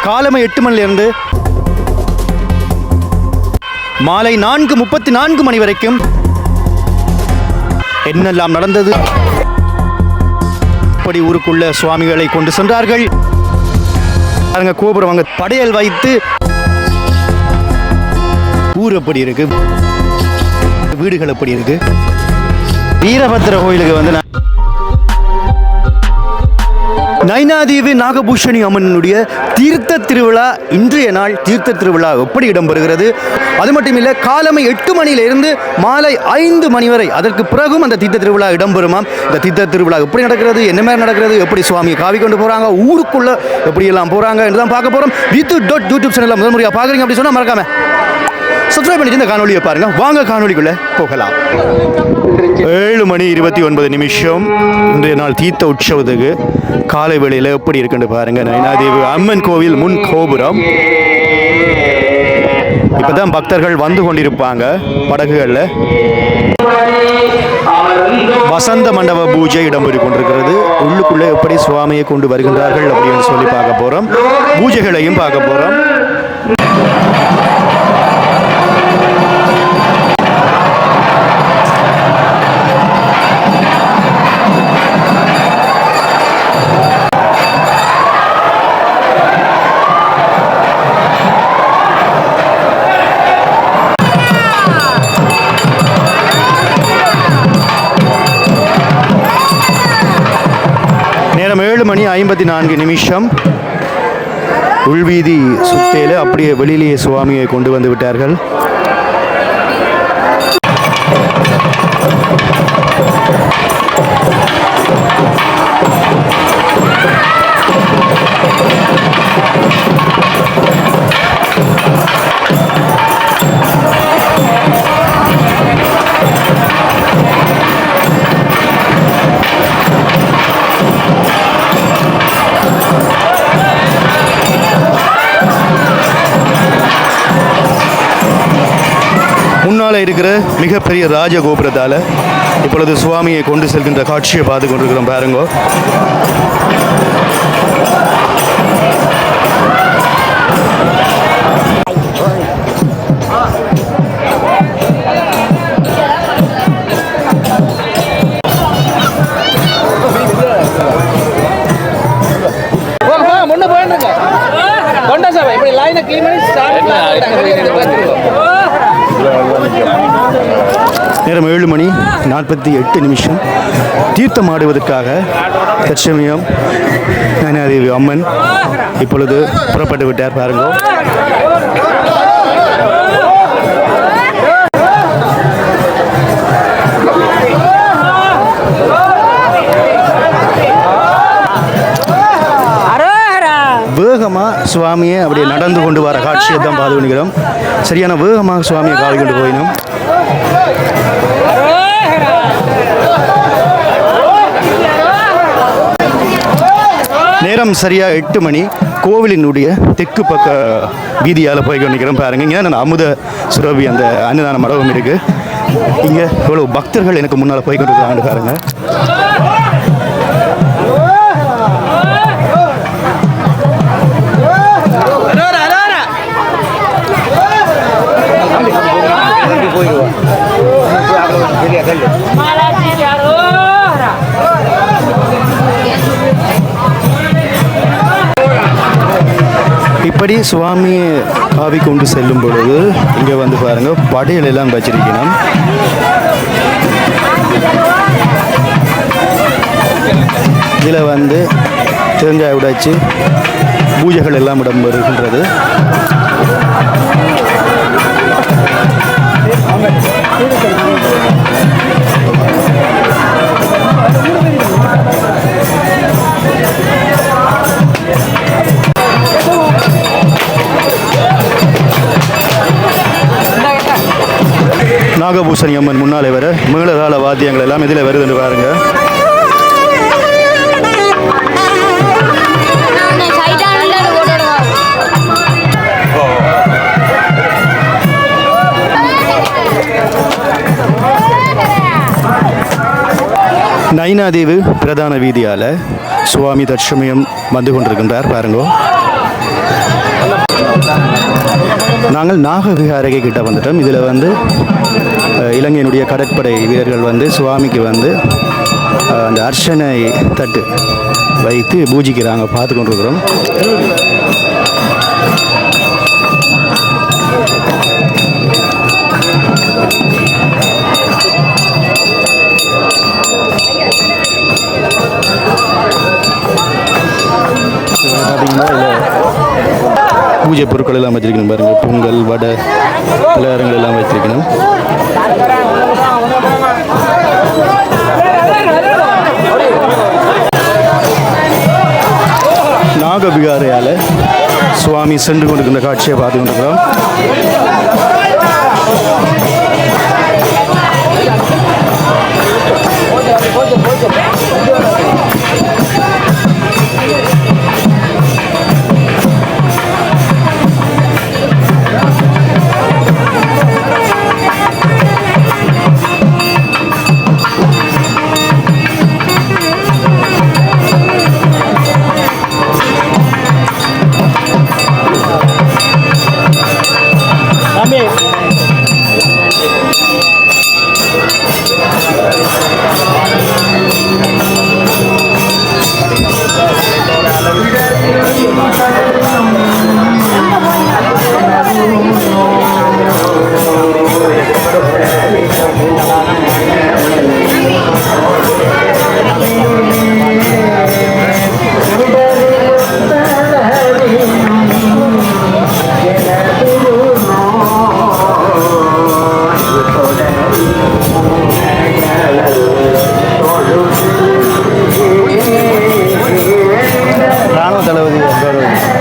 காலமை 8 மணிலிருந்து மாலை 4:34 மணி வரைக்கும் என்னெல்லாம் நடந்தது, இப்படி ஊருக்குள்ள சுவாமிகளை கொண்டு சென்றார்கள். கோபுரம் அங்க படையல் வைத்து ஊர் எப்படி இருக்கு, வீடுகள் எப்படி இருக்கு. வீரபத்திர கோயிலுக்கு வந்து நைனாதீவு நாகபூஷணி அம்மனுடைய தீர்த்த திருவிழா இன்றைய நாள் தீர்த்த திருவிழா எப்படி இடம்பெறுகிறது. அது மட்டும் இல்லை, காலமை 8 மணியிலிருந்து மாலை 5 மணி வரை அதற்கு பிறகும் அந்த தீர்த்த திருவிழா இடம்பெறுமாம். இந்த தீர்த்த திருவிழா எப்படி நடக்கிறது, என்ன மாதிரி நடக்கிறது, எப்படி சுவாமியை காவி கொண்டு போகிறாங்க, ஊருக்குள்ளே எப்படியெல்லாம் போகிறாங்க என்று தான் பார்க்க போகிறோம். vitu.youtube சேனலில் முதல் முறையாக பார்க்குறீங்க அப்படி சொன்னால் மறக்காம சப்ஸ்கிரைப் பண்ணிட்டு இந்த காணொலியை பாருங்க. வாங்க காணொலிக்குள்ள போகலாம். 7:29 இன்றைய நாள் தீர்த்த உற்சவத்துக்கு காலை வேளையில் எப்படி இருக்குன்னு பாருங்க. நைனாதேவி அம்மன் கோவில் முன் கோபுரம். இப்பதான் பக்தர்கள் வந்து கொண்டிருப்பாங்க படகுகள்ல. வசந்த மண்டப பூஜை இடம்பெற்று கொண்டிருக்கிறது. உள்ளுக்குள்ளே எப்படி சுவாமியை கொண்டு வருகின்றார்கள் அப்படின்னு சொல்லி பார்க்க போறோம். பூஜைகளையும் பார்க்க போறோம். நேரம் 7:54. உள்வீதி சுத்தேல அப்படியே வெளியிலேயே சுவாமியை கொண்டு வந்து விட்டார்கள். முன்னால் இருக்கிற மிகப்பெரிய ராஜகோபுரத்தால் இப்பொழுது சுவாமியை கொண்டு செல்கின்ற காட்சியை பார்த்து கொண்டிருக்கிறோம் பாருங்க. நேரம் 7:48. தீர்த்தம் ஆடுவதற்காக தற்சமயம் நைனாதேவி அம்மன் இப்பொழுது புறப்பட்டு விட்டார் பாருங்க. வேகமாக சுவாமியை அப்படியே நடந்து கொண்டு வர காட்சியை தான் பார்த்து கொண்டிருக்கிறோம். சரியான வேகமாக சுவாமியை காவி கொண்டு போயினோம். நேரம் சரியாக 8 மணி. கோவிலினுடைய தெற்கு பக்க வீதியால் போய் கொண்டிருக்கிறோம் பாருங்க. இங்கே நான் அமுத சுரபி அந்த அன்னதான மண்டபம் இருக்குது. இங்கே எவ்வளோ பக்தர்கள் எனக்கு முன்னால் போய் கொண்டிருக்கிறாங்க பாருங்க. இப்படி சுவாமியை காவி கொண்டு செல்லும் பொழுது இங்கே வந்து பாருங்க படையல் எல்லாம் வச்சிருக்கணும். இதில் வந்து தேங்காய் உடைச்சு பூஜைகள் எல்லாம் இடம்பெறுகின்றது. நாகபூஷணி அம்மன் முன்னாலே வர மேளதாள வாத்தியங்கள் எல்லாம் இதில் வருதுன்னு பாருங்க. நைனாதேவி பிரதான வீதியால் சுவாமி தற்சமயம் வந்து கொண்டிருக்கின்றார் பாருங்க. நாங்கள் நாகவிகாரைக்கு கிட்ட வந்துட்டோம். இதில் வந்து இலங்கையினுடைய கடற்படை வீரர்கள் வந்து சுவாமிக்கு வந்து அந்த அர்ச்சனை தட்டு வைத்து பூஜிக்கிறாங்க, பார்த்து கொண்டிருக்கிறோம். பார்த்தீங்கன்னா பூஜை பொருட்கள் எல்லாம் வச்சிருக்கணும் பாருங்க, பொங்கல், வடை, பலகாரங்கள் எல்லாம் வச்சிருக்கணும். நாகவிகாரையால் சுவாமி சென்று கொண்டிருக்கின்ற காட்சியை பார்த்து கொண்டிருக்கிறோம்.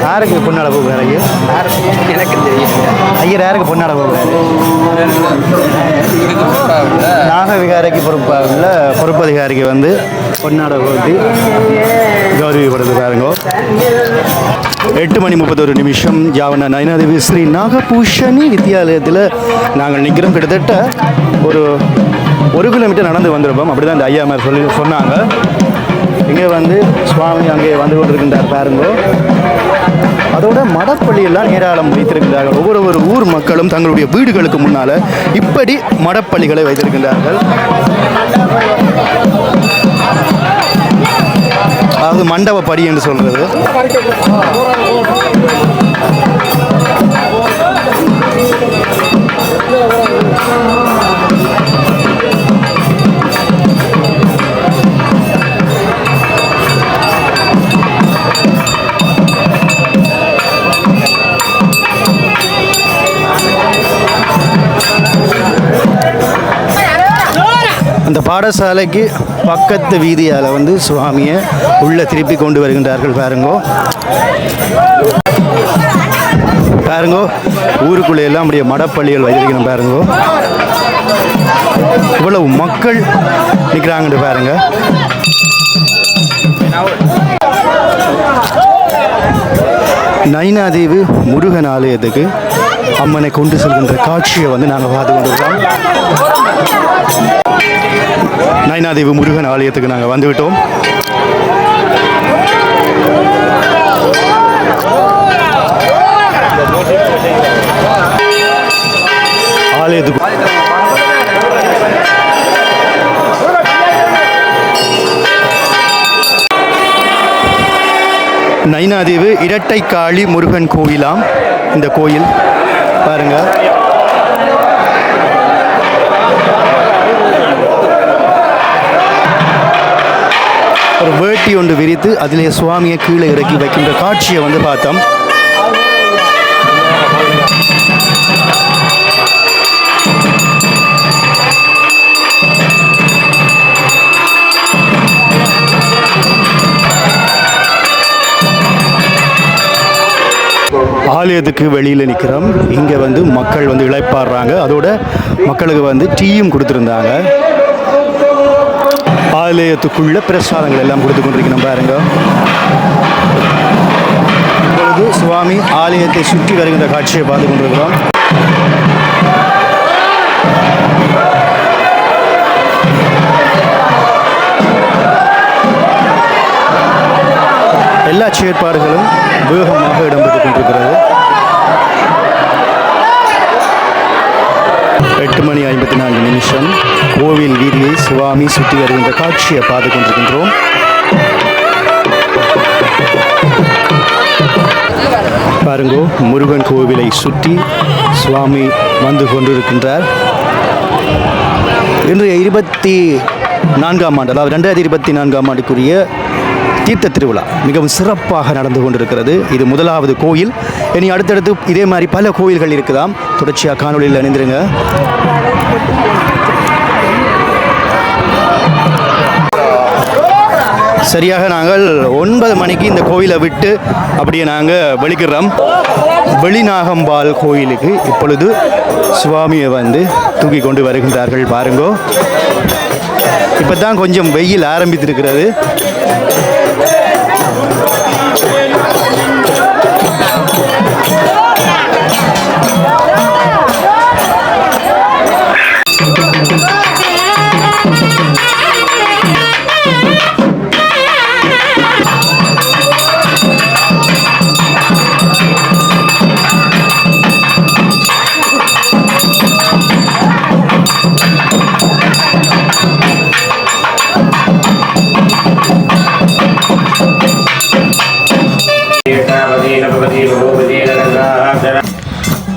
யாருக்கு பொன்னாட போகிறாரு? எனக்கு தெரியும். ஐயர் யாருக்கு பொன்னாட போகிறாரு? நாகவிகாரைக்கு பொறுப்பாக பொறுப்பதிகாரிக்கு வந்து பொன்னாட போட்டு கௌரவப்படுது பாருங்க. 8:31 யாவன நயனாதேவி ஸ்ரீ நாகபூஷணி வித்யாலயத்தில் நாங்கள் நிற்கிறோம். கிட்டத்தட்ட ஒரு 1 கிலோமீட்டர் நடந்து வந்திருப்போம். அப்படி தான் இந்த ஐயாமார் சொன்னாங்க. இங்கே வந்து சுவாமி அங்கே வந்து கொண்டிருக்கின்றார் பாருங்கோ. அதோட மடப்பள்ளியெல்லாம் ஏராளம் வைத்திருக்கின்றார்கள். ஒவ்வொரு ஊர் மக்களும் தங்களுடைய வீடுகளுக்கு முன்னால் இப்படி மடப்பள்ளிகளை வைத்திருக்கின்றார்கள். அதாவது மண்டப படி என்று சொல்றது. அந்த பாடசாலைக்கு பக்கத்து வீதியால் வந்து சுவாமியை உள்ளே திருப்பி கொண்டு வருகின்றார்கள் பாருங்கோ. பாருங்கோ, ஊருக்குள்ளே எல்லாம் அப்படியே மடப்பள்ளிகள் வைத்திருக்கணும் பாருங்கோ. இவ்வளவு மக்கள் நிற்கிறாங்கன்னு பாருங்க. நயினாதேவி முருகன் ஆலயத்துக்கு அம்மனை கொண்டு செல்கின்ற காட்சியை வந்து நாங்கள் பார்த்து கொண்டிருக்கோம். நயினாதேவி முருகன் ஆலயத்துக்கு நாங்கள் வந்துவிட்டோம். ஆலயத்துக்கு நயினாதேவி இரட்டை காளி முருகன் கோயிலாம் இந்த கோயில் பாருங்க. ஒரு வேட்டி ஒன்று விரித்து அதிலே சுவாமியை கீழே இறக்கி வைக்கின்ற காட்சியை வந்து பார்த்தோம். ஆலயத்துக்கு வெளியில் நிற்கிறோம். இங்கே வந்து மக்கள் வந்து இளைப்பாடுறாங்க. அதோட மக்களுக்கு வந்து டீயும் கொடுத்துருந்தாங்க. ஆலயத்துக்குள்ள பிரசாதங்கள் எல்லாம் கொடுத்து கொண்டிருக்கணும் பாருங்க. இப்பொழுது சுவாமி ஆலயத்தை சுற்றி வருகின்ற காட்சியை பார்த்து கொண்டிருக்கிறோம். எல்லா செயற்பாடுகளும் வேகமாக இடம்பெற்றுக் கொண்டிருக்கிறது. 8:54 கோவில் வீதியை சுவாமி சுற்றி வருகின்ற காட்சியை பார்த்து கொண்டிருக்கின்றோம். பாருங்கோ, முருகன் கோவிலை சுற்றி சுவாமி வந்து கொண்டிருக்கின்றார். இன்று 24ஆம் ஆண்டு, அதாவது 2024ஆம் ஆண்டுக்குரிய தீர்த்த திருவிழா மிகவும் சிறப்பாக நடந்து கொண்டிருக்கிறது. இது முதலாவது கோயில். இனி அடுத்தடுத்து இதே மாதிரி பல கோயில்கள் இருக்குதாம். தொடர்ச்சியாக காணொலியில் இணைந்திருங்க. சரியாக நாங்கள் 9 மணிக்கு இந்த கோயிலை விட்டு அப்படியே நாங்கள் வெளிக்கிறோம். வெளிநாகம்பால் கோயிலுக்கு இப்பொழுது சுவாமியை வந்து தூக்கி கொண்டு வருகின்றார்கள். பாருங்கோ, இப்போ தான் கொஞ்சம் வெயில் ஆரம்பித்திருக்கிறது.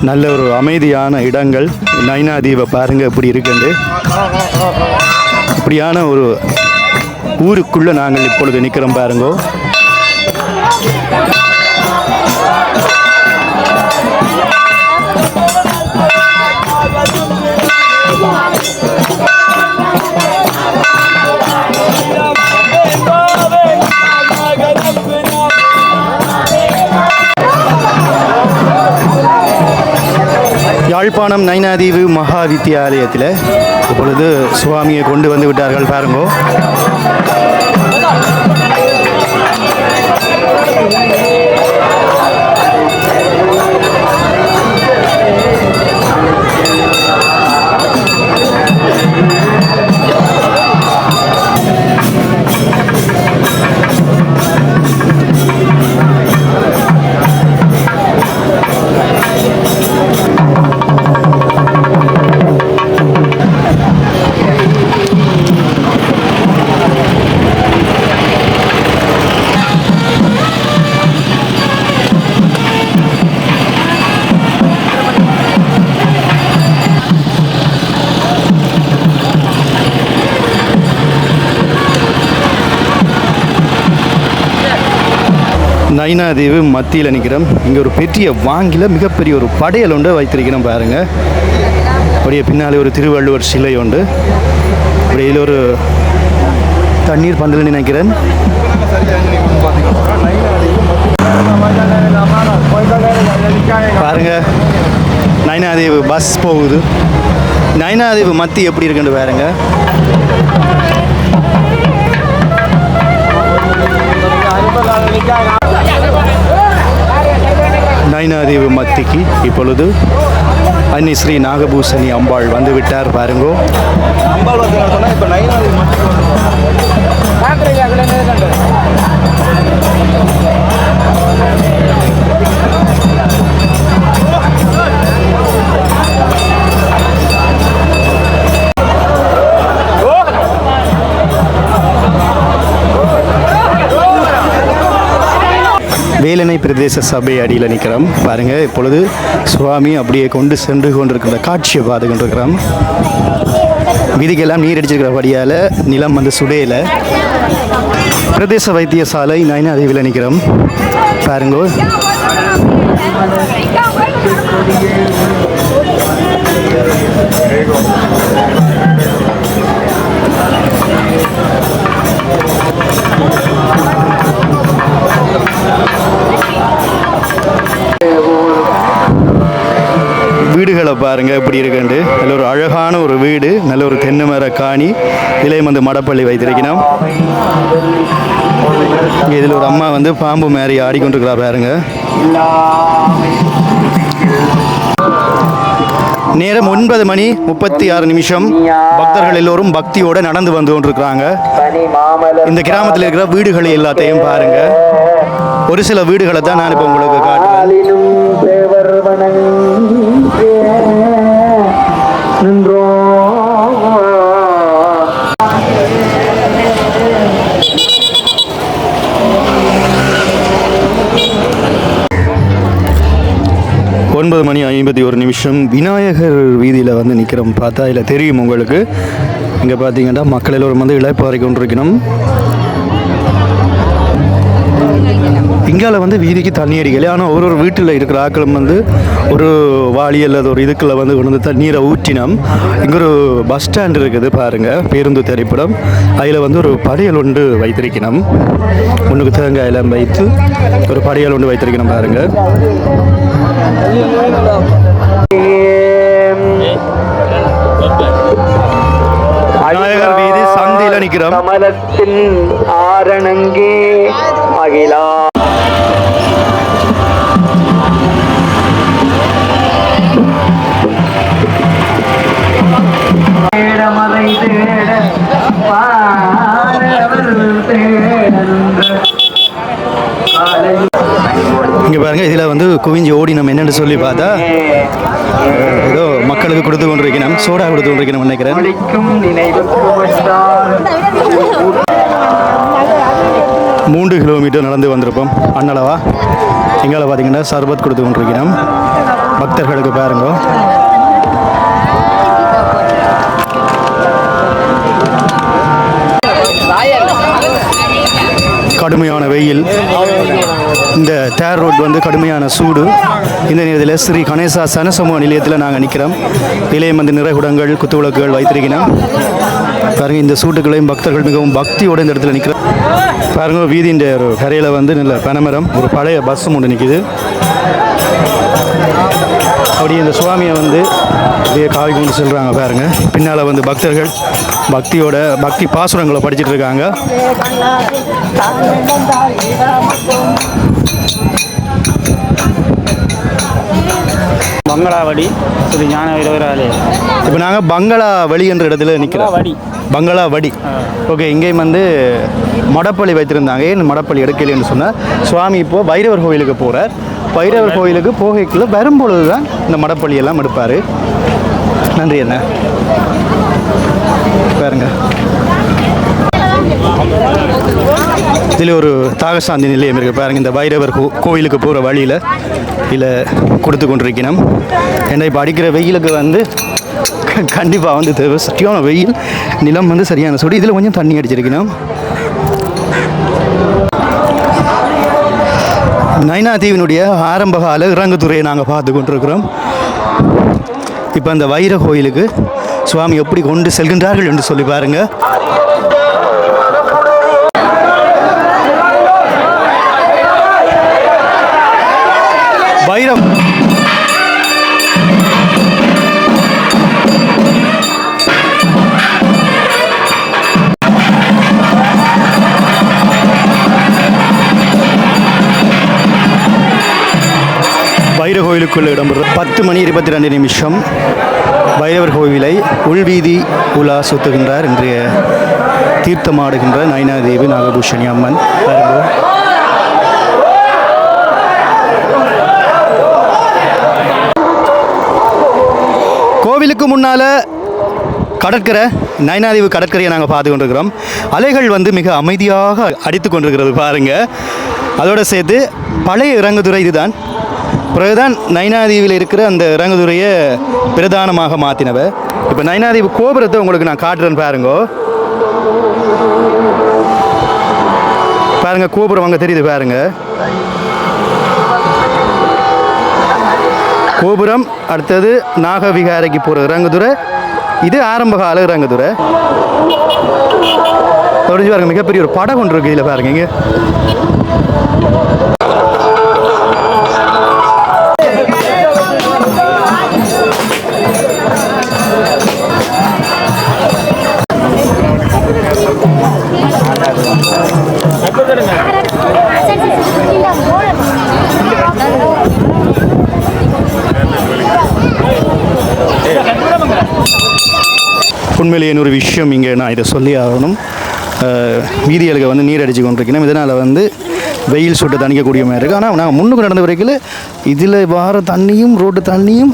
நல்ல ஒரு அமைதியான இடங்கள். நைனாதீவை பாருங்க எப்படி இருக்குண்டு. இப்படியான ஒரு ஊருக்குள்ள நாங்கள் இப்பொழுது நிற்கிறோம். பாருங்கோ, யாழ்ப்பாணம் நைனாதீவு மகா வித்தியாலயத்தில் இப்பொழுது சுவாமியை கொண்டு வந்து விட்டார்கள். பாருங்கோ, நைனாதீவு மத்தியில் நிற்கிறோம். இங்கே ஒரு பெரிய வாங்கில மிகப்பெரிய ஒரு படையல் ஒன்று வைத்திருக்கிறோம். பாருங்கள், அப்படியே பின்னாலே ஒரு திருவள்ளுவர் சிலை உண்டு. அப்படியே ஒரு தண்ணீர் பந்தல் நினைக்கிறேன். பாருங்க, நைனாதீவு பஸ் போகுது. நைனாதீவு மத்தி எப்படி இருக்குன்னு பாருங்க. நைனாதீவு மத்திக்கு இப்பொழுது அன்னி ஸ்ரீ நாகபூசணி அம்பாள் வந்து விட்டார். பாருங்கோ, அம்பாள் வந்து இப்போ நைனாதீவு வேலணை பிரதேச சபை அடியில் நிற்கிறோம். பாருங்கள், இப்பொழுது சுவாமி அப்படியே கொண்டு சென்று கொண்டிருக்கிற காட்சியை பார்த்து கொண்டிருக்கிறோம். வீதிக்கெல்லாம் நீர் அடிச்சிருக்கிறபடியால் நிலம் வந்து சுடையில். பிரதேச வைத்தியசாலை நைனாதீவில் நிற்கிறோம். பாருங்கோ, வீடுகளை பாருங்க எப்படி இருக்குண்டு. நல்ல ஒரு அழகான ஒரு வீடு, நல்ல ஒரு தென்னை மர காணி, இலையும் வந்து மடப்பள்ளி வைத்திருக்கணும். இதில் ஒரு அம்மா வந்து பாம்பு மாரி ஆடிக்கொண்டிருக்கிறா. பாருங்க, நேரம் 9:36. பக்தர்கள் எல்லோரும் பக்தியோட நடந்து வந்து கொண்டிருக்கிறாங்க. இந்த கிராமத்தில் இருக்கிற வீடுகளை எல்லாத்தையும் பாருங்க. ஒரு சில வீடுகளை தான் நான் இப்போ உங்களுக்கு காட்டுறேன். நின்றோம். 9:51 விநாயகர் வீதியில் வந்து நிற்கிறோம். பார்த்தா இல்லை தெரியும் உங்களுக்கு. இங்கே பார்த்தீங்கன்னா மக்கள் எல்லோரும் வந்து இளைப்பாறை கொண்டிருக்கணும். இங்கால வந்து வீதிக்கு தண்ணி அடிக்கல. ஆனால் ஒரு வீட்டில் இருக்கிற ஆக்களும் வந்து ஒரு வாளி அல்லது ஒரு இதுக்குள்ள வந்து கொண்டு வந்து தண்ணீரை ஊற்றினோம். இங்கே ஒரு பஸ் ஸ்டாண்ட் இருக்குது பாருங்கள், பேருந்து திரைப்படம். அதில் வந்து ஒரு படையல் ஒன்று வைத்திருக்கணும். முன்னுக்கு தேங்காய் எல்லாம் வைத்து ஒரு படையல் ஒன்று வைத்திருக்கணும் பாருங்கள். விநாயகர் வீதி சந்தியில் நிற்கிறோம். கமலத்தின் ஆரணங்கே அகிலா மலை தேட இங்கே பாருங்க, இதில் வந்து குவிஞ்சி ஓடி நம்ம என்னென்னு சொல்லி பார்த்தா ஏதோ மக்களுக்கு கொடுத்து கொண்டிருக்கணும், சோடா கொடுத்து கொண்டிருக்கணும் நினைக்கிறேன். 3 கிலோமீட்டர் நடந்து வந்திருப்போம் அண்ணளவா. இங்கால பார்த்தீங்கன்னா சர்பத் கொடுத்து கொண்டிருக்கணும் பக்தர்களுக்கு பாருங்க. கடுமையான வெயில், இந்த தேர் ரோட் வந்து கடுமையான சூடு. இந்த நேரத்தில் ஸ்ரீ கணேசா சனசமூக நிலையத்தில் நாங்கள் நிற்கிறோம். நிலையம் வந்து நிறைகுடங்கள் குத்துவிளக்குகள் வைத்திருக்கிறோம் பாருங்கள். இந்த சூட்டுகளையும் பக்தர்கள் மிகவும் பக்தியோடு இந்த இடத்துல நிற்கிறோம் பாருங்கள். வீதியின் ஒரு கரையில் வந்து நல்ல பனைமரம், ஒரு பழைய பஸ்ஸும் ஒன்று நிற்கிது. அப்படியே இந்த சுவாமியை வந்து அப்படியே காவி கொண்டு செல்கிறாங்க பாருங்கள். பின்னால் வந்து பக்தர்கள் பக்தியோட பக்தி பாசுரங்களை படிச்சுட்டு இருக்காங்க. பங்களாவடி ஸ்ரீ ஞான வைரவராலயம். இப்போ நாங்கள் பங்களாவடி என்ற இடத்துல நிற்கிறோம். பங்களாவடி. ஓகே, இங்கேயும் வந்து மடப்பள்ளி வைத்திருந்தாங்க. ஏன் மடப்பள்ளி எடுக்கலைன்னு சொன்னால், சுவாமி இப்போது வைரவர் கோயிலுக்கு போகிறார். வைரவர் கோயிலுக்கு போகைக்குள்ள வரும்பொழுது தான் இந்த மடப்பள்ளியெல்லாம் எடுப்பார். நன்றி அண்ணா. பாருங்க, இதில் ஒரு தாகசாந்தி நிலையம் இருக்குது பாருங்கள். இந்த வைரவர் கோயிலுக்கு போகிற வழியில் இதில் கொடுத்து கொண்டிருக்கணும். ஏன்னா இப்போ அடிக்கிற வெயிலுக்கு வந்து கண்டிப்பாக வந்து தேவை. சரியான வெயில், நிலம் வந்து சரியான சூடு. இதில் கொஞ்சம் தண்ணி அடிச்சிருக்கணும். நைனா தீவினுடைய ஆரம்பகால இறங்குத்துறையை நாங்கள் பார்த்து கொண்டிருக்கிறோம். இப்போ அந்த வைர கோயிலுக்கு சுவாமி எப்படி கொண்டு செல்கின்றார்கள் என்று சொல்லி பாருங்கள். வைரம் வைர கோயிலுக்குள்ள இடம்பெற 10:22 வைரவர் கோவிலை உள்வீதி உலா சுத்துகின்றார் இன்றைய தீர்த்தமாடுகின்ற நைனாதேவி நாகபூஷணி அம்மன். கோவிலுக்கு முன்னால் கடற்கரை, நைனாதேவி கடற்கரையை நாங்கள் பார்த்து கொண்டிருக்கிறோம். அலைகள் வந்து மிக அமைதியாக அடித்து கொண்டிருக்கிறது பாருங்கள். அதோடு சேர்த்து பழைய இறங்குதுறை இதுதான். பிறகுதான் நைனாதீவில் இருக்கிற அந்த இறங்குதுறையை பிரதானமாக மாற்றினவ. இப்போ நைனாதீவு கோபுரத்தை உங்களுக்கு நான் காட்டுறேன்னு பாருங்க. பாருங்கள், கோபுரம் அங்கே தெரியுது பாருங்கள். கோபுரம், அடுத்தது நாகவிகாரைக்கு போகிற இறங்குதுறை, இது ஆரம்பகால இறங்குதுறை. தொடர்ந்து பாருங்கள், மிகப்பெரிய ஒரு படம் ஒன்று இருக்குது இதில் பாருங்க. இங்கே உண்மையிலேயே ஒரு விஷயம் இங்கே நான் இதை சொல்லி ஆகணும். வீதிகளுக்கு வந்து நீர் அடித்து கொண்டிருக்கணும். இதனால் வந்து வெயில் சுட்டு தணிக்கக்கூடிய மாதிரி இருக்குது. ஆனால் நாங்கள் முன்னுக்கு நடந்த வரைக்கும் இதில் வார தண்ணியும் ரோட்டு தண்ணியும்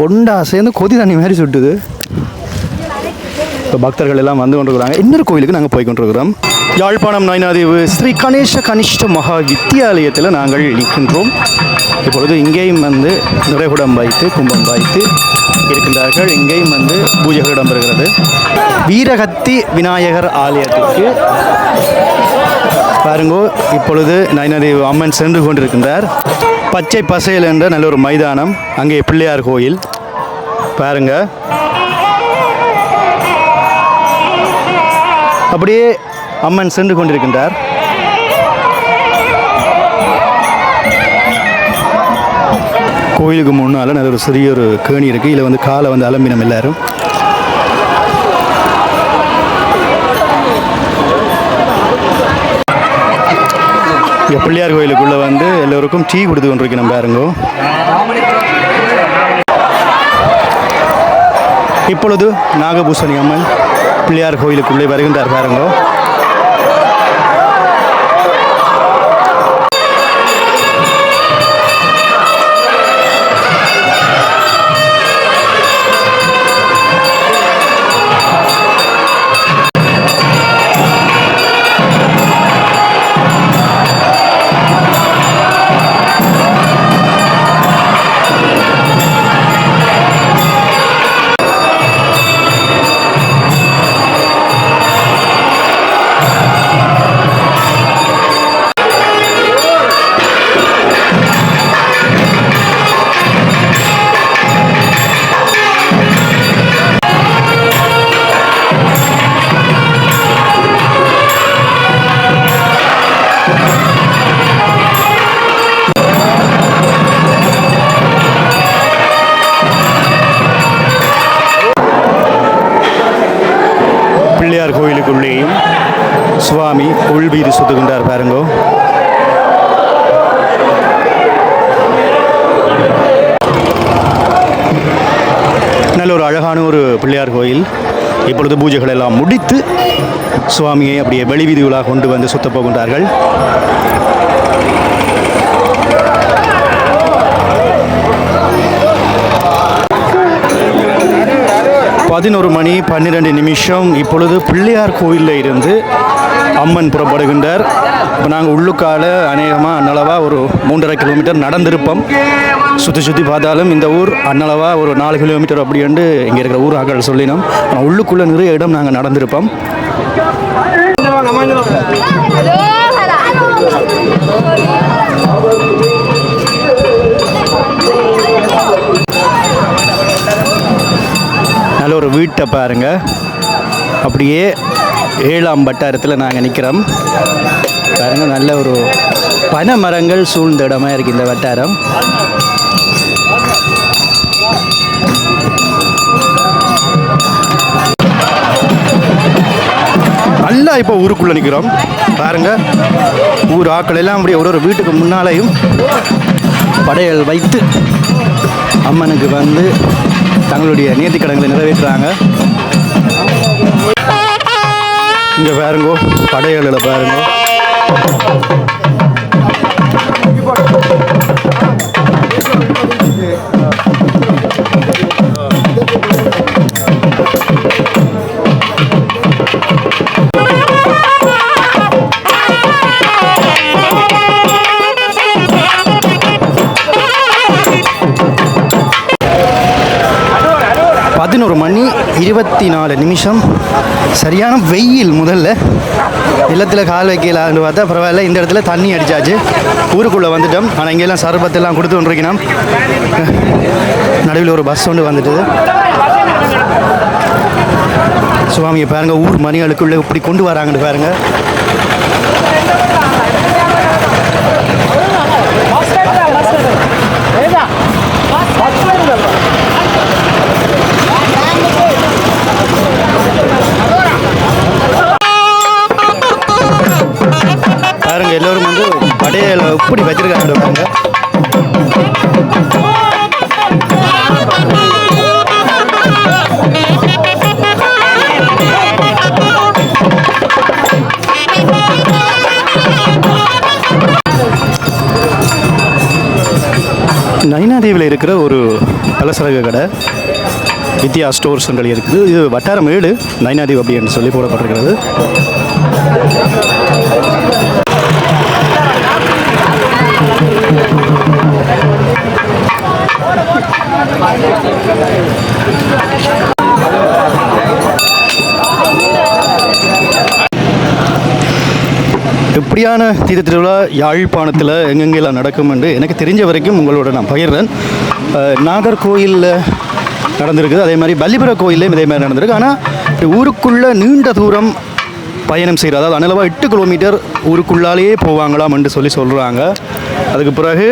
ஒண்டா சேர்ந்து கொதி தண்ணி மாதிரி சுட்டுது. இப்போ பக்தர்கள் எல்லாம் வந்து கொண்டிருக்கிறாங்க. இன்னொரு கோயிலுக்கு நாங்கள் போய் கொண்டிருக்கிறோம். யாழ்ப்பாணம் நயினாதீவு ஸ்ரீ கணேச கனிஷ்ட மகா வித்தியாலயத்தில் நாங்கள் நிற்கின்றோம். இப்பொழுது இங்கேயும் வந்து நிறைகுடம் வைத்து கும்பம் வைத்து இருக்கின்றார்கள். இங்கேயும் வந்து பூஜைகள் இடம்பெறுகிறது. வீரகத்தி விநாயகர் ஆலயத்துக்கு பாருங்கோ, இப்பொழுது நயினாதீவு அம்மன் சென்று கொண்டிருக்கின்றார். பச்சை பசையல் என்ற நல்ல ஒரு மைதானம், அங்கே பிள்ளையார் கோயில் பாருங்க. அப்படியே அம்மன் சென்று கொண்டிருக்கின்றார். கோயிலுக்கு முன்னால் நல்ல ஒரு சிறிய ஒரு கேணி இருக்குது. இதில் வந்து காலை வந்து அலம்பினம் எல்லாரும். இங்கே பிள்ளையார் கோயிலுக்குள்ளே வந்து எல்லோருக்கும் டீ கொடுத்து கொண்டிருக்கணும் பாருங்கோ. இப்பொழுது நாகபூசணி அம்மன் பிள்ளையார் கோயிலுக்குள்ளே வருகின்றார் பாருங்கோ. பிள்ளையார் கோயிலுக்குள்ளேயும் சுவாமி உள்வீதி சுத்துகின்றார் பாருங்கோ. நல்ல ஒரு அழகான ஒரு பிள்ளையார் கோயில். இப்பொழுது பூஜைகள் எல்லாம் முடித்து சுவாமியை அப்படியே வெளிவீதிகளாக கொண்டு வந்து சுத்தப் போகின்றார்கள். 11 மணி 12 நிமிஷம். இப்பொழுது பிள்ளையார் கோயிலில் இருந்து அம்மன் புறப்படுகின்றார். இப்போ நாங்கள் உள்ளுக்கால அநேகமாக அன்னளவாக ஒரு 3.5 கிலோமீட்டர் நடந்திருப்போம். சுற்றி பார்த்தாலும் இந்த ஊர் அன்னளவாக ஒரு 4 கிலோமீட்டர் அப்படின்ட்டு இங்கே இருக்கிற ஊர் ஆக்கள் சொல்லினோம். ஆனால் உள்ளுக்குள்ளே நிறைய இடம் நாங்கள் நடந்திருப்போம். நல்ல ஒரு வீட்டை பாருங்க. அப்படியே 7ஆம் வட்டாரத்தில் நாங்கள் நிற்கிறோம் பாருங்க. நல்ல ஒரு பனை மரங்கள் சூழ்ந்த இடமா இருக்குது இந்த வட்டாரம். நல்லா இப்போ ஊருக்குள்ளே நிற்கிறோம் பாருங்க. ஊர் ஆக்கள் எல்லாம் அப்படியே ஒரு வீட்டுக்கு முன்னாலேயும் படையல் வைத்து அம்மனுக்கு வந்து தங்களுடைய நேர்த்திக்கடன்களை நிறைவேற்றுறாங்க. இங்கே பாருங்கோ படையலில் பாருங்கோ. மணி 24 நிமிஷம். சரியான வெயில். முதல்ல இல்லத்தில் கால் வைக்கலான்னு பார்த்தா பரவாயில்ல, இந்த இடத்துல தண்ணி அடித்தாச்சு. ஊருக்குள்ளே வந்துட்டோம். ஆனால் இங்கெல்லாம் சர்பத்தெல்லாம் கொடுத்து கொண்டிருக்கணும். நடுவில் ஒரு பஸ் ஒன்று வந்துட்டுது. சுவாமியை பாருங்கள், ஊர் மணிகளுக்குள்ளே இப்படி கொண்டு வராங்கன்னு பாருங்கள். பாருங்க எல்லோரும் வந்து படையல் எப்படி வச்சிருக்காங்க பாருங்க. நயினாதீவில் இருக்கிற ஒரு பலசரக்கு கடை. வித்யா ஸ்டோர்ஸ் சொல்லி இருக்குது. இது வட்டாரம் 7 நைனாதீவு அப்படின்னு சொல்லி போடப்பட்டிருக்கிறது. எப்படியான தீர்த்த திருவிழா யாழ்ப்பாணத்தில் எங்கெங்கெல்லாம் நடக்கும் என்று எனக்கு தெரிஞ்ச வரைக்கும் உங்களோட நான் பகிர்றேன். நாகர்கோயிலில் நடந்திருக்குது, அதே மாதிரி பல்லிபுர கோயிலையும் இதே மாதிரி நடந்திருக்கு. ஆனால் ஊருக்குள்ளே நீண்ட தூரம் பயணம் செய்கிறது, அதாவது அனளவாக 8 கிலோமீட்டர் ஊருக்குள்ளாலேயே போவாங்களாம் என்று சொல்கிறாங்க. அதுக்கு பிறகு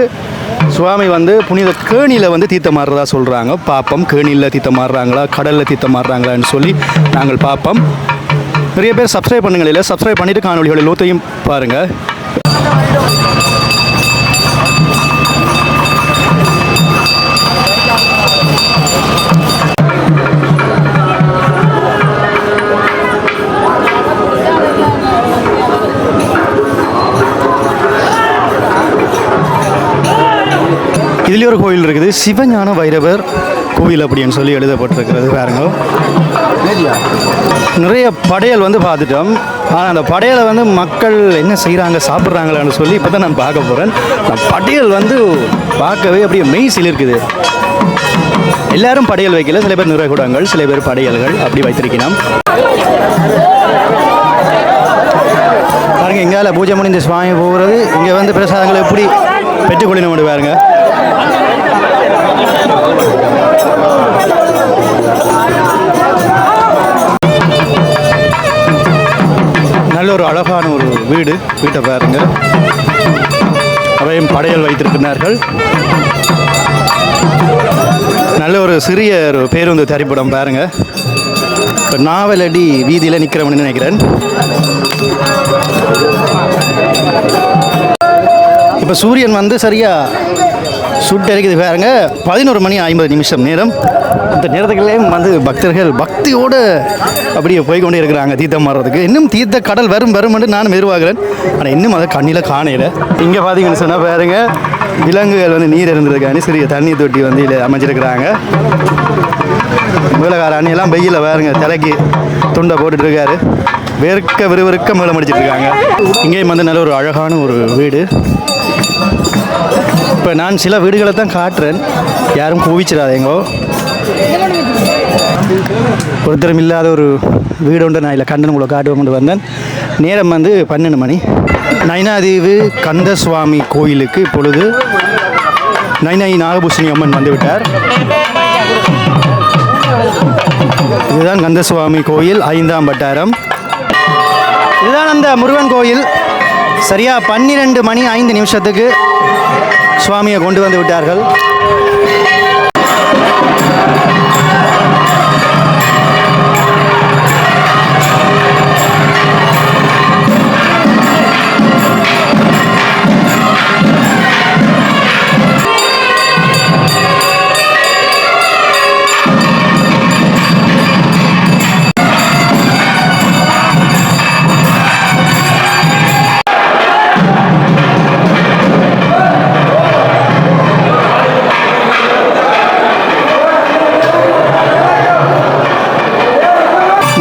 சுவாமி புனித கேணியில் தீர்த்தம் மாறுறதா சொல்கிறாங்க. பாப்பம் கேணியில் தீர்த்தம் மாறுறாங்களா, கடலில் தீர்த்தம் மாறுறாங்களான்னு சொல்லி நாங்கள் பார்ப்போம். நிறைய பேர் சப்ஸ்கிரைப் பண்ணுங்கள், இல்லை சப்ஸ்கிரைப் பண்ணிவிட்டு காணொலிகள் எல்லாத்தையும் பாருங்கள். இதுலேயே ஒரு கோயில் இருக்குது, சிவஞான வைரவர் கோவில் அப்படின்னு சொல்லி எழுதப்பட்டிருக்கிறது. பாருங்க, நிறைய படையல் பார்த்துட்டோம். ஆனால் அந்த படையலை மக்கள் என்ன செய்கிறாங்க, சாப்பிட்றாங்களான்னு சொல்லி இப்போ தான் நான் பார்க்க போகிறேன். அந்த படையல் பார்க்கவே அப்படியே மெய்சில் இருக்குது. எல்லாரும் படையல் வைக்கல, சில பேர் நிறைகுடங்கள், சில பேர் படையல்கள் அப்படி வைத்திருக்கணும். பாருங்க, எங்கால பூஜை முடிஞ்ச சுவாமி போகிறது, இங்கே பிரசாதங்களை எப்படி பெற்றுக்கொள்ளணும் பாருங்க. நல்ல ஒரு அழகான ஒரு வீட்டை பாருங்க. அவையும் படையல் வைத்திருக்கிறார்கள். நல்ல ஒரு சிறிய ஒரு பேருந்து திரைப்படம் பாருங்க. இப்போ நாவலடி வீதியில் நிற்கிறவன்னு நினைக்கிறேன். இப்போ சூரியன் சரியா சுட்டரிக்குது பாருங்க. 11:50 நேரம். இந்த நேரத்துக்குள்ளே பக்தர்கள் பக்தியோடு அப்படியே போய்கொண்டே இருக்கிறாங்க தீர்த்தம் மாறுறதுக்கு. இன்னும் தீர்த்த கடல் வரும் என்று நானும் எதிர்பார்க்குறேன். ஆனால் இன்னும் அதை கண்ணில் காணையில். இங்கே பார்த்தீங்கன்னு சொன்னால் பாருங்க, விலங்குகள் நீர் இருந்திருக்காங்க, சிறிய தண்ணி தொட்டி இதில் அமைச்சிருக்கிறாங்க. மேலக்கார அண்ணியெல்லாம் வெயில பாருங்க, தலைக்கு துண்டை போட்டுட்டு இருக்காரு. விறுவிறுக்க மேலே முடிச்சிட்டு இருக்காங்க. இங்கேயும் நல்ல ஒரு அழகான ஒரு வீடு. இப்போ நான் சில வீடுகளை தான் காட்டுறேன், யாரும் கோவிச்சிடாதேங்கோ. ஒருத்தரும் இல்லாத ஒரு வீடு ஒன்று நான் இல்லை கண்டன் உங்களை காட்டுவோம் கொண்டு வந்தேன். நேரம் 12 மணி. நைனாதீவு கந்தசுவாமி கோயிலுக்கு இப்பொழுது நைனை நாகபூஷணி அம்மன் வந்துவிட்டார். இதுதான் கந்தசுவாமி கோயில், 5ஆம் வட்டாரம். இதுதான் அந்த முருகன் கோயில். சரியாக 12:05 சுவாமியை கொண்டு வந்து விட்டார்கள்.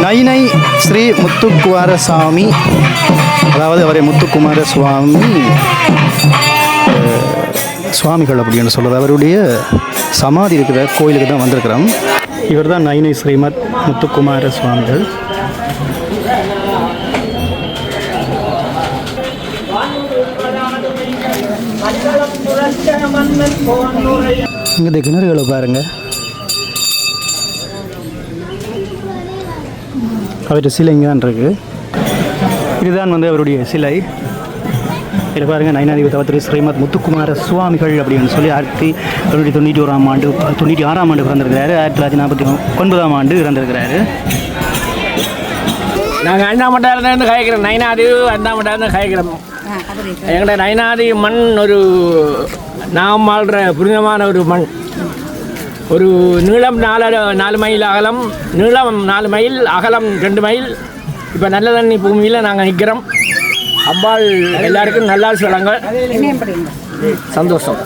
நைனை ஸ்ரீ முத்துக்குமாரசாமி, அதாவது அவரை முத்துக்குமார சுவாமிகள் அப்படின்னு சொல்கிறது. அவருடைய சமாதி இருக்கிற கோயிலுக்கு தான் வந்திருக்கிறோம். இவர் தான் நைனை ஸ்ரீமத் முத்துக்குமார சுவாமிகள். இங்கே கிணறுகளை பாருங்கள். அவருடைய சிலை இங்கே தான் இருக்குது. இதுதான் அவருடைய சிலை. இதில் பாருங்கள், நைனாதீவு தவத்திரு ஸ்ரீமத் முத்துக்குமார சுவாமிகள் அப்படின்னு சொல்லி 1991ஆம் ஆண்டு 96ஆம் ஆண்டு பிறந்திருக்கிறாரு. 1949ஆம் ஆண்டு இறந்திருக்கிறாரு. நாங்கள் 5ஆம் வட்டாரத்துலேருந்து கயக்கிறோம். நைனாதீவு 5ஆம் வட்டாரத்தில் கயக்கிறோம். எங்கள்கிட்ட நைனாதீவு மண் ஒரு நாம் வாழ்கிற புனிதமான ஒரு மண். ஒரு நீளம் 4 மைல், அகலம் நீளம் 4 மைல், அகலம் 2 மைல். இப்போ நல்ல தண்ணி பூமியில் நாங்கள் நிற்கிறோம். அம்பாள் எல்லாருக்கும் நல்லா சொல்லுங்க. சந்தோஷம்.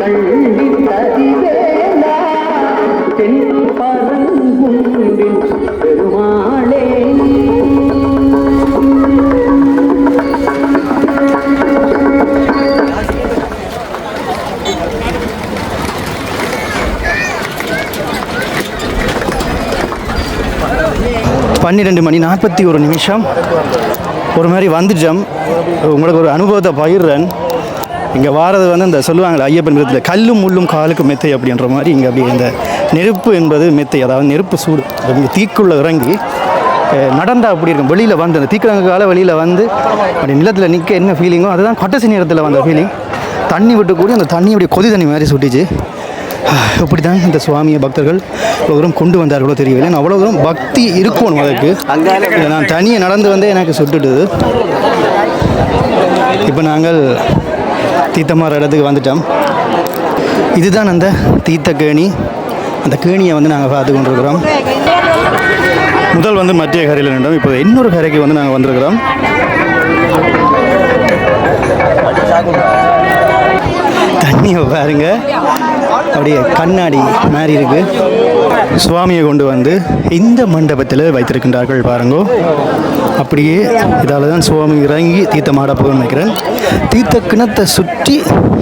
கள்ளித்ததிவேலா தென் பரங்குன்றின் பெருமாளே. 12 மணி 41 நிமிஷம். ஒரு மாதிரி வந்துட்டோம். உங்களுக்கு ஒரு அனுபவத்தை பகிர்றேன். இங்கே வாரது வந்து இந்த சொல்லுவாங்களே ஐயப்பன் விதத்தில் கல்லும் முள்ளும் காலுக்கு மெத்தை அப்படின்ற மாதிரி இங்கே அப்படி இந்த நெருப்பு என்பது மெத்தை, அதாவது நெருப்பு சூடு. இங்கே தீக்குள்ளே இறங்கி நடந்தால் அப்படி இருக்கும். வெளியில் வந்து அந்த தீக்கிழங்கால வெளியில் வந்து அப்படி நிலத்தில் நிற்க என்ன ஃபீலிங்கோ அதுதான் கடைசி நேரத்தில் வந்த ஃபீலிங். தண்ணி விட்டு கூடி அந்த தண்ணி அப்படி கொதி தண்ணி மாதிரி சுட்டிச்சு. இப்படி தான் இந்த சுவாமியை பக்தர்கள் இவ்வளோ தூரம் கொண்டு வந்தார்களோ தெரியவில்லை. நான் அவ்வளோ தூரம் பக்தி இருக்கணும் அதுக்கு. நான் தனியை நடந்து வந்து எனக்கு சுட்டுடுது. இப்போ நாங்கள் தீர்த்தமாற இடத்துக்கு வந்துட்டோம். இதுதான் அந்த தீர்த்த கேணி. அந்த கேணியை வந்து நாங்கள் பார்த்து கொண்டிருக்கிறோம். முதல் வந்து மத்திய கரையில் நின்றோம். இப்போ இன்னொரு கரைக்கு வந்து நாங்கள் வந்திருக்கிறோம். தண்ணியை பாருங்க, அப்படியே கண்ணாடி மாதிரி இருக்கு. சுவாமியை கொண்டு வந்து இந்த மண்டபத்தில் வைத்திருக்கின்றார்கள் பாருங்க. அப்படியே இதால் தான் சுவாமி இறங்கி தீர்த்தமாட போகணும்னு நினைக்கிறேன். தீர்த்த கிணத்தை சுற்றி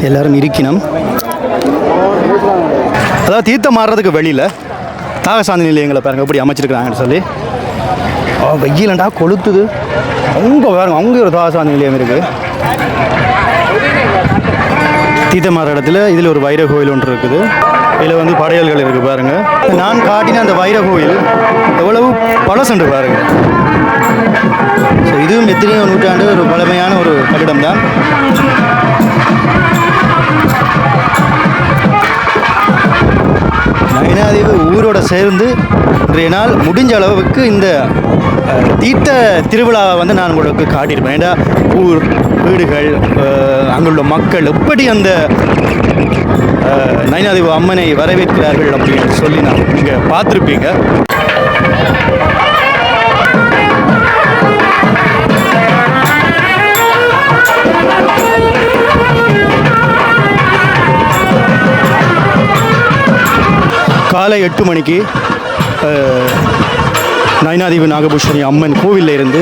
எல்லாரும் இருக்கணும். அதாவது தீர்த்தம் மாறுறதுக்கு வெளியில் தாகசாந்தி நிலையங்களை பாருங்கள் எப்படி அமைச்சிருக்கிறாங்கன்னு சொல்லி. வெயிலண்டா கொளுத்துது. அங்கே பாருங்க, அங்கே ஒரு தாகசாந்தி நிலையம் இருக்குது. தீர்த்தமாற இடத்துல இதில் ஒரு வைர கோயில் ஒன்று இருக்குது. இதில் வந்து படையல்கள் இருக்குது பாருங்கள். நான் காட்டின அந்த வைர கோயில் எவ்வளவு பழசண்டு பாருங்கள். ஸோ இதுவும் எத்தனையோ நூற்றாண்டு ஒரு பழமையான ஒரு கட்டிடம் தான். நயினாதீவு ஊரோட சேர்ந்து இன்றைய நாள் முடிஞ்ச அளவுக்கு இந்த தீர்த்த திருவிழாவை வந்து நான் உங்களுக்கு காட்டியிருப்பேன். ஏன்னா ஊர் வீடுகள் அங்குள்ள மக்கள் எப்படி அந்த நயினாதீவு அம்மனை வரவேற்கிறார்கள் அப்படின்னு சொல்லி நான் நீங்கள் பார்த்துருப்பீங்க. காலை 8 மணிக்கு நயினாதீவு நாகபூஷணி அம்மன் கோவிலில் இருந்து,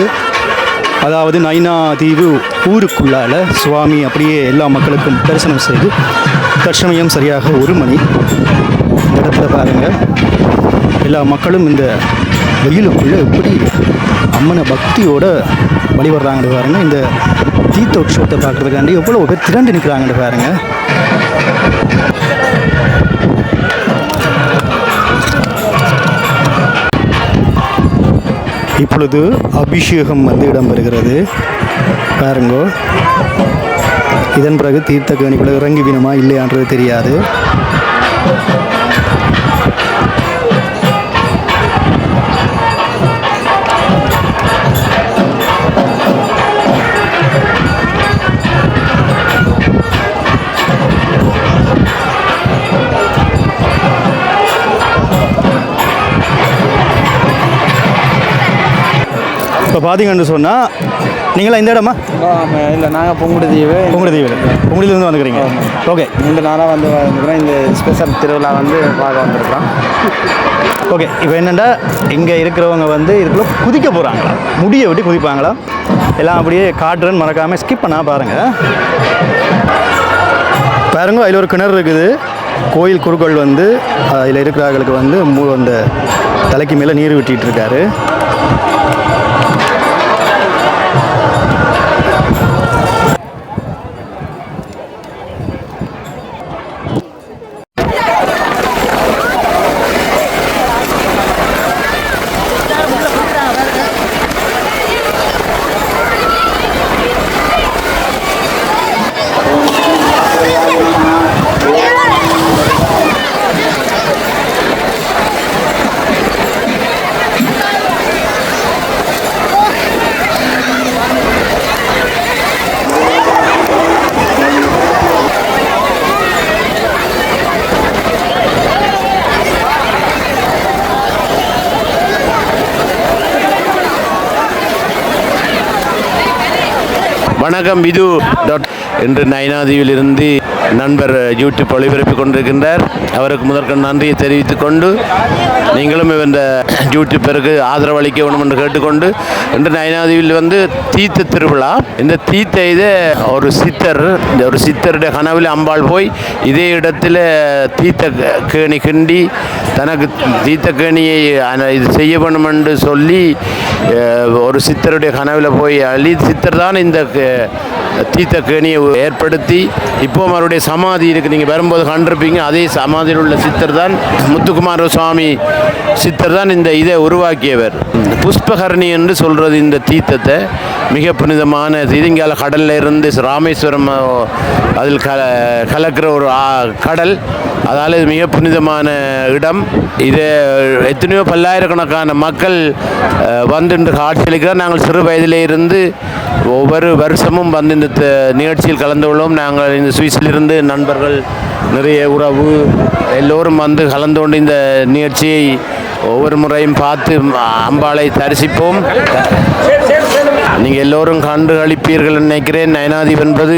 அதாவது நயினாதீவு ஊருக்குள்ளால் சுவாமி அப்படியே எல்லா மக்களுக்கும் தரிசனம் செய்து தற்சமயம் சரியாக 1 மணி. இந்த இடத்துல பாருங்கள், எல்லா மக்களும் இந்த வெயிலுக்குள்ளே எப்படி அம்மனை பக்தியோடு வழிபடுறாங்கன்னு பாருங்கள். இந்த தீர்த்த உற்சவத்தை பார்க்குறதுக்காண்டி எவ்வளோ பேர் திரண்டு நிற்கிறாங்கன்னு பாருங்கள். இப்பொழுது அபிஷேகம் வந்து இடம்பெறுகிறது பாருங்கோ. இதன் பிறகு தீர்த்த கேணிக்குள்ள இறங்கி வினுமா இல்லையான்றது தெரியாது. இப்போ பார்த்தீங்கன்னு சொன்னால் நீங்களா இந்த இடமா? இல்லை, நாங்கள் பொங்குடுதீவு. பொங்குடியிலேருந்து வந்துக்கிறீங்க. ஓகே, 2 நாளாக வந்து வந்துக்கிறோம். இந்த ஸ்பெஷல் திருவிழா வந்து பார்க்க வந்திருக்கிறோம். ஓகே, இப்போ என்னென்னா இங்கே இருக்கிறவங்க வந்து இதுக்குள்ளே குதிக்க போகிறாங்களா, முடியை விட்டு குதிப்பாங்களா எல்லாம் அப்படியே காட்டுறேன்னு மறக்காமல் ஸ்கிப் பண்ணால் பாருங்கள். பாருங்க, அதில் ஒரு கிணறு இருக்குது. கோயில் குருக்கள் வந்து அதில் இருக்கிறவர்களுக்கு வந்து அந்த தலைக்கு மேலே நீர் விட்டிகிட்டு இருக்காரு. வணக்கம். இது இன்று நயினாதீவிலிருந்து நண்பர் யூடியூப் ஒளிபரப்பிக் கொண்டிருக்கின்றார். அவருக்கு முதற்கண் நன்றியை தெரிவித்துக் கொண்டு நீங்களும் இந்த யூடியூப்பருக்கு ஆதரவு அளிக்க வேண்டும் என்று கேட்டுக்கொண்டு இன்று நயினாதீவில் வந்து தீர்த்த திருவிழா. இந்த தீர்த்த இதை ஒரு சித்தருடைய கனவில் அம்பாள் போய் இதே இடத்துல தீர்த்த கேணி கிண்டி தனக்கு தீர்த்த கேணியை இது செய்ய வேண்டும் என்று சொல்லி ஒரு சித்தருடைய கனவில் போய் சித்தர் தான் இந்த தீர்த்த கேணியை ஏற்படுத்தி இப்போ அவருடைய சமாதி இருக்குது. நீங்கள் வரும்போது கண்டிருப்பீங்க. அதே சமாதியில் உள்ள சித்தர் தான் முத்துக்குமார சுவாமி சித்தர் தான் இந்த இதை உருவாக்கியவர். புஷ்பகரணி என்று சொல்கிறது இந்த தீர்த்தத்தை. மிக புனிதமான இதிங்கால கடலில் இருந்து ராமேஸ்வரம் அதில் கலக்கிற ஒரு கடல். அதால் இது மிக புனிதமான இடம். இதை எத்தனையோ பல்லாயிரக்கணக்கான மக்கள் வந்து காட்சியளிக்கிறார். நாங்கள் சிறு வயதிலே இருந்து ஒவ்வொரு வருஷமும் வந்து இந்த நிகழ்ச்சியில் கலந்து கொள்வோம். நாங்கள் இந்த சுவிஸிலிருந்து நண்பர்கள் நிறைய உறவு எல்லோரும் வந்து கலந்து கொண்டு இந்த நிகழ்ச்சியை ஒவ்வொரு முறையும் பார்த்து அம்பாளை தரிசிப்போம். நீங்கள் எல்லோரும் கண்டு அளிப்பீர்கள் நினைக்கிறேன். நயினாதீவு என்பது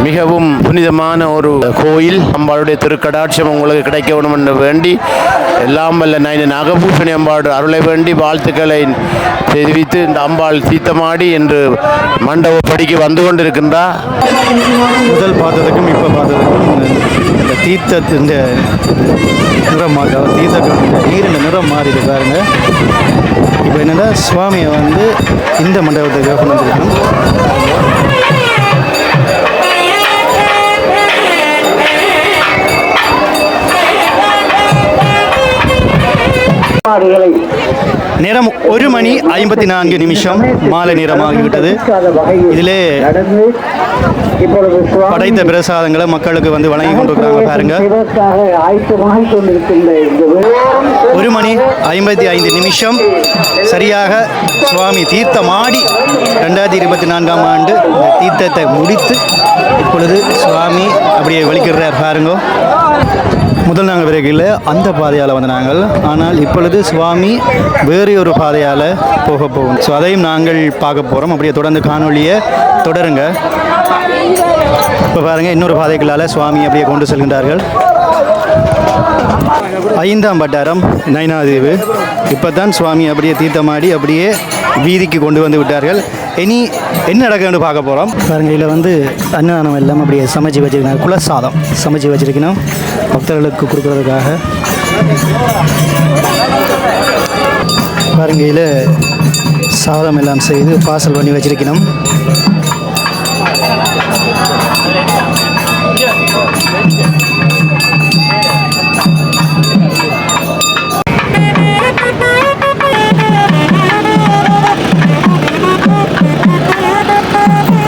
மிகவும் புனிதமான ஒரு கோயில். அம்பாளுடைய திருக்கடாட்சம் உங்களுக்கு கிடைக்க வேண்டும் என்று வேண்டி எல்லாம் வல்ல நாகபூஷணி அம்பாள் அருளை வேண்டி வாழ்த்துக்களை தெரிவித்து இந்த அம்பாள் தீர்த்தமாடி என்று மண்டபப்படிக்கு வந்து கொண்டிருக்கின்றார். முதல் பார்த்ததுக்கும் இப்போ பார்த்ததுக்கும் இந்த தீர்த்தத்தின் நிறம் தீர்த்தத்தின் நீரின் நிறம் மாறி இருக்காருங்க. இப்போ என்னென்னா சுவாமியை வந்து இந்த மண்டபத்துக்கு கொண்டு வந்துருக்கணும். நேரம் 1:54 மாலை நேரமாகிவிட்டது. இதிலே படைத்த பிரசாதங்களை மக்களுக்கு வந்து வழங்கி கொண்டிருக்கிறாங்க. பாருங்க, 1:55 சரியாக சுவாமி தீர்த்தமாடி 2024ஆம் ஆண்டு தீர்த்தத்தை முடித்து இப்பொழுது சுவாமி அப்படியே வலிக்கிறார். பாருங்க, முதல் நாங்கள் விரைவில் அந்த பாதையால் வந்து நாங்கள், ஆனால் இப்பொழுது சுவாமி வேறு ஒரு பாதையால் போகும். ஸோ அதையும் நாங்கள் பார்க்க போகிறோம். அப்படியே தொடர்ந்து காணொலியை தொடருங்க. இப்போ பாருங்கள், இன்னொரு பாதைகளால் சுவாமி அப்படியே கொண்டு செல்கின்றார்கள். 5ஆம் வட்டாரம் நயினாதீவு. இப்போ தான் சுவாமி அப்படியே தீர்த்தமாடி அப்படியே வீதிக்கு கொண்டு வந்து விட்டார்கள். இனி என்ன நடக்குன்னு பார்க்க போகிறோம். பாருங்கள், இதில் வந்து அன்னதானம் எல்லாம் அப்படியே சமைச்சு வச்சுருக்காங்க. குலசாதம் சமைச்சு வச்சுருக்கணும் பக்தர்களுக்கு கொடுக்குறதுக்காக. பாருங்க, இதில் சாதம் எல்லாம் செய்து பார்சல் பண்ணி வச்சிருக்கணும்.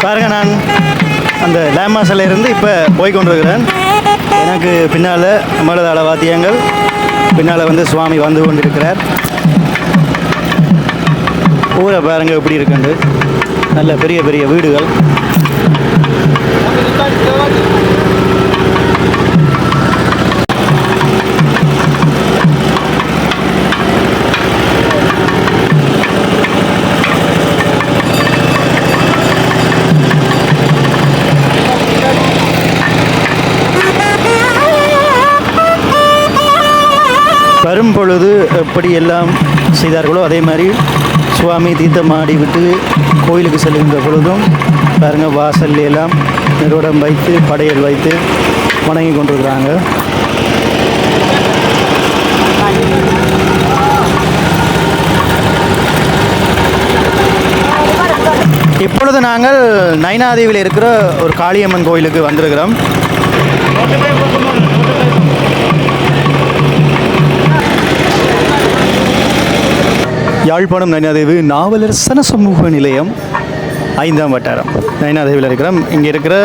பாருங்க, நான் அந்த லேமாசில் இருந்து இப்போ போய் கொண்டிருக்கிறேன். எனக்கு பின்னால் மேலதாள வாத்தியங்கள், பின்னால் வந்து சுவாமி வந்து கொண்டிருக்கிறார். ஊரை பாருங்க எப்படி இருக்குண்டு. நல்ல பெரிய பெரிய வீடுகள். வரும் பொழுது எப்படி எல்லாம் செய்தார்களோ அதே மாதிரி சுவாமி தீர்த்தமாடி விட்டு கோயிலுக்கு செல்கின்ற பொழுதும் பாருங்கள், வாசல் எல்லாம் நிறுவனம் வைத்து படையல் வைத்து வணங்கி கொண்டிருக்கிறாங்க. இப்பொழுது நாங்கள் நயினாதீவில் இருக்கிற ஒரு காளியம்மன் கோயிலுக்கு வந்திருக்கிறோம். யாழ்ப்பாணம் நயினாதீவு நாவலர் சனசமூக நிலையம் 5ஆம் வட்டாரம் நயினாதீவில் இருக்கிறோம். இங்கே இருக்கிற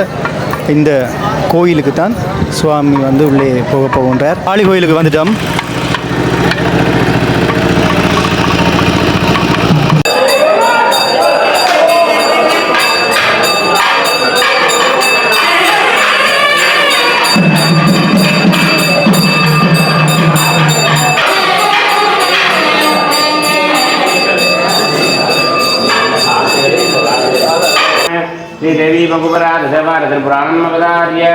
இந்த கோயிலுக்கு தான் சுவாமி வந்து உள்ளே போகின்றார். காளி கோயிலுக்கு வந்துட்டோம். श्री देवी भगुपराध देवार त्रिपुराणं मगदार्य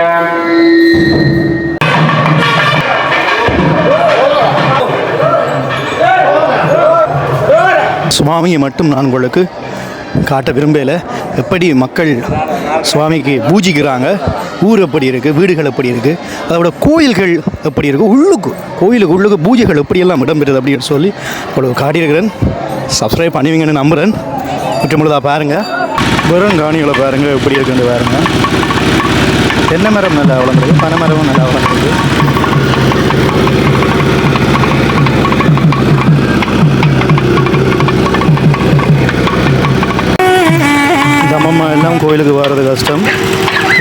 சுவாமியை மட்டும் நான் உங்களுக்கு காட்ட விரும்பலை. எப்படி மக்கள் சுவாமிக்கு பூஜிக்கிறாங்க, ஊர் எப்படி இருக்குது, வீடுகள் எப்படி இருக்குது, அதோட கோயில்கள் எப்படி இருக்குது, கோயிலுக்கு உள்ளுக்கு பூஜைகள் எப்படியெல்லாம் இடம்பெறுது அப்படின்னு சொல்லி உங்களுக்கு காட்டியிருக்கிறேன். சப்ஸ்கிரைப் பண்ணுவீங்கன்னு நம்புகிறேன். முற்றுமுழுதாக பாருங்கள், வெறும் காணிகளை பாருங்கள் எப்படி இருக்குன்னு பாருங்கள். தென்னை மரம் நல்லா வளர்ந்துருக்கு, பனை மரமும் நல்லா வளர்ந்துருக்கு. அம்மம்மா எல்லாம் கோயிலுக்கு வர்றது கஷ்டம்.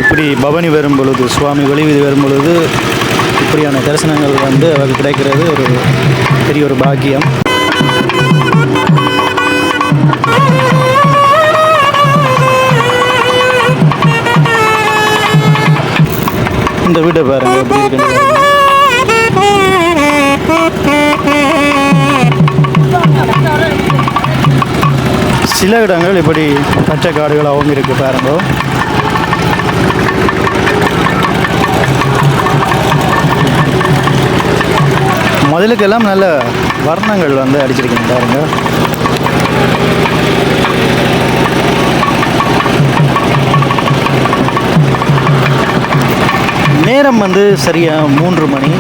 இப்படி பவனி வரும் பொழுது, சுவாமி வெளிவீதி வரும் பொழுது இப்படியான தரிசனங்கள் வந்து அவருக்கு கிடைக்கிறது ஒரு பெரிய ஒரு பாக்கியம். இந்த வீட்டை பாருங்கள் எப்படி இருக்குன்னு. சில இடங்கள் இப்படி பச்சை காடுகளாகவும் இருக்குது பாருங்க. முதலுக்கெல்லாம் நல்ல வர்ணங்கள் வந்து அடிச்சிருக்கீங்க பாருங்க. நேரம் வந்து சரியாக 3 மணி.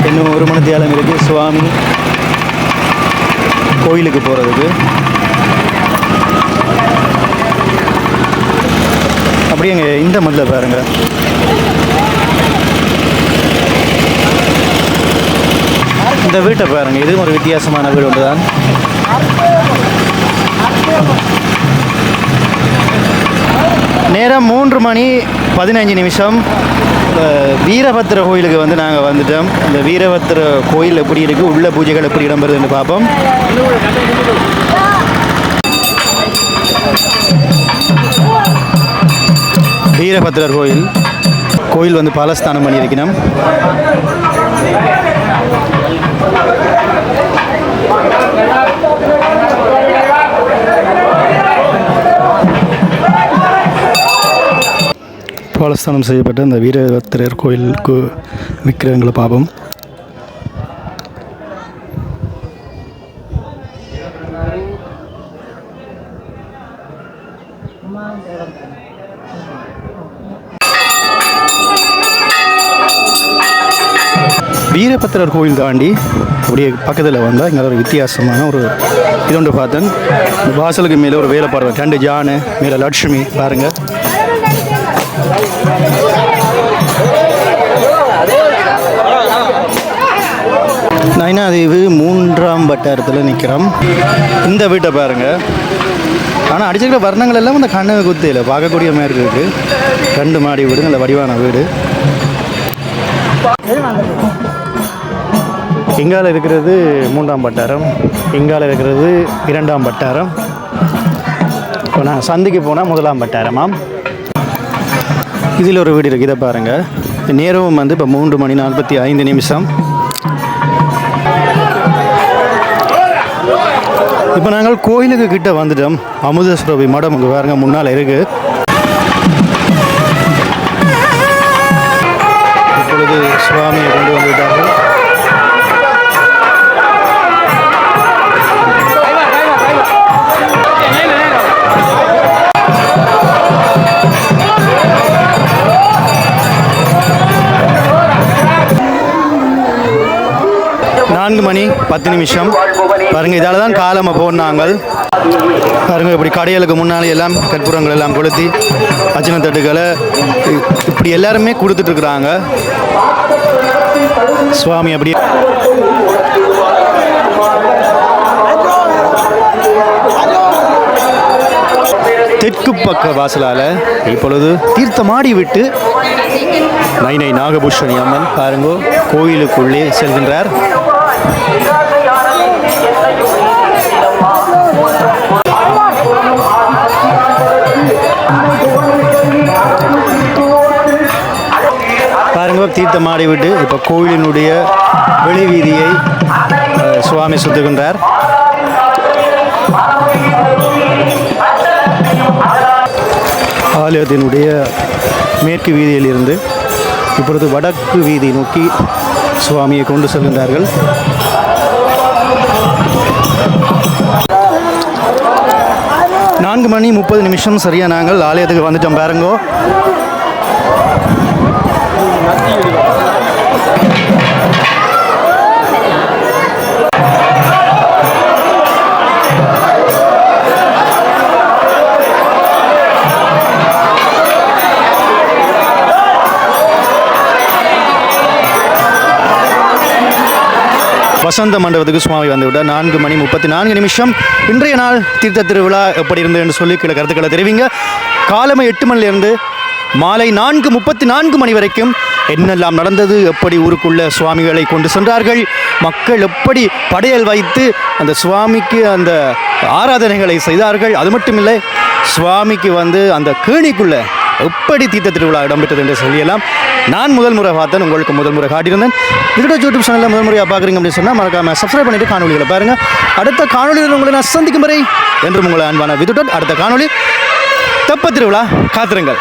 இன்னும் 1 மணி தியாலம் இருக்குது சுவாமி கோயிலுக்கு போகிறதுக்கு. அப்படியே அங்கே இந்த மண்ணில் பாருங்கள், இந்த வீட்டை பாருங்கள். இதுவும் ஒரு வித்தியாசமான வீடு ஒன்று தான். நேரம் 3 மணி 15 நிமிஷம். வீரபத்திர கோயிலுக்கு வந்து நாங்கள் வந்துட்டோம். இந்த வீரபத்திர கோயில் எப்படி இருக்குது, உள்ள பூஜைகள் எப்படி இடம்பெறுதுன்னு பார்ப்போம். வீரபத்திரர் கோயில் வந்து பாலஸ்தானம் பண்ணியிருக்கணும். பாலஸ்தானம் செய்யப்பட்ட இந்த வீரபத்திரர் கோயிலுக்கு விக்கிரகங்களை பார்ப்போம். வீரபத்திரர் கோயில் தாண்டி அப்படியே பக்கத்தில் வந்தால் இங்கே ஒரு வித்தியாசமான ஒரு இது ஒன்று பார்த்தேன். வாசலுக்கு மேலே ஒரு வேலைப்பாடு, 2 ஜானு மேலே லட்சுமி பாருங்கள். நயினாதேவி 3ஆம் வட்டாரத்தில் நிற்கிறோம். இந்த வீட்டை பாருங்கள். ஆனால் அடிச்சிருக்கிற வர்ணங்கள் எல்லாம் இந்த கண்ணு குத்தியில் பார்க்கக்கூடிய மாதிரி இருக்குது. 2 மாடி வீடு, நல்ல வடிவான வீடு. இங்கால இருக்கிறது 3ஆம் வட்டாரம், இங்கால இருக்கிறது 2ஆம் வட்டாரம். இப்போ நான் சந்திக்கு போனால் 1ஆம் வட்டாரமாம். இதில் ஒரு வீடு இருக்குது, இதை பாருங்கள். நேரமும் வந்து இப்போ 3 மணி 45 நிமிஷம். இப்போ நாங்கள் கோயிலுக்கு கிட்ட வந்துட்டோம். அமுதஸ்வரபி மடம் இங்கே பாருங்க முன்னால் இருக்குது. இப்பொழுது சுவாமியை கொண்டு வந்துவிட்டார்கள். மணி 10 நிமிஷம் பாருங்க. இதால தான் காலமாக போனாங்க பாருங்க. இப்படி கடைகளுக்கு முன்னாலே எல்லாம் கற்பூரங்கள் எல்லாம் கொளுத்தி அச்சனை தட்டுக்களை இப்படி எல்லாருமே கொடுத்துட்ருக்குறாங்க. சுவாமி அப்படி தெற்கு பக்க வாசலால் இப்பொழுது தீர்த்தமாடி விட்டு நைனை நாகபூஷணி அம்மன் பாருங்கோ கோயிலுக்குள்ளே செல்கின்றார். பாருங்க தீர்த்தமாடி விட்டு இப்போ கோயிலினுடைய வெளி வீதியை சுவாமி சுத்துகின்றார். ஆலயத்தினுடைய மேற்கு வீதியில் இருந்து இப்பொழுது வடக்கு வீதி நோக்கி சுவாமியை கொண்டு செல்கின்றார்கள். 4:30 சரியாக நாங்கள் ஆலயத்துக்கு வந்துட்டோம் பாருங்கோ. வசந்த மண்டபத்துக்கு சுவாமி வந்துவிட்டார். 4:34. இன்றைய நாள் தீர்த்த திருவிழா எப்படி இருந்தது என்று சொல்லி கீழே கருத்துக்களை தெரிவிங்க. காலமை 8 மணிலிருந்து மாலை 4:34 மணி வரைக்கும் என்னெல்லாம் நடந்தது, எப்படி ஊருக்குள்ள சுவாமிகளை கொண்டு சென்றார்கள், மக்கள் எப்படி படையல் வைத்து அந்த சுவாமிக்கு அந்த ஆராதனைகளை செய்தார்கள், அது மட்டுமில்லை சுவாமிக்கு அந்த கேணிக்குள்ள எப்படி தீர்த்த திருவிழா இடம்பெற்றது என்று சொல்லியெல்லாம் நான் முதல் முறை பார்த்தேன், உங்களுக்கு முதல் முறை காட்டியிருந்தேன். இதோட யூடியூப் சேனலில் முதல் முறையாக பார்க்குறீங்க அப்படின்னு சொன்னால் மறக்காம சப்ஸ்கிரைப் பண்ணிவிட்டு காணொலிகளை பாருங்கள். அடுத்த காணொலியில் உங்களை நான் சந்திக்கும் வரை என்றும் உங்களை அன்பான விதுடன். அடுத்த காணொலி தெப்பத் திருவிழா காத்திருங்கள்.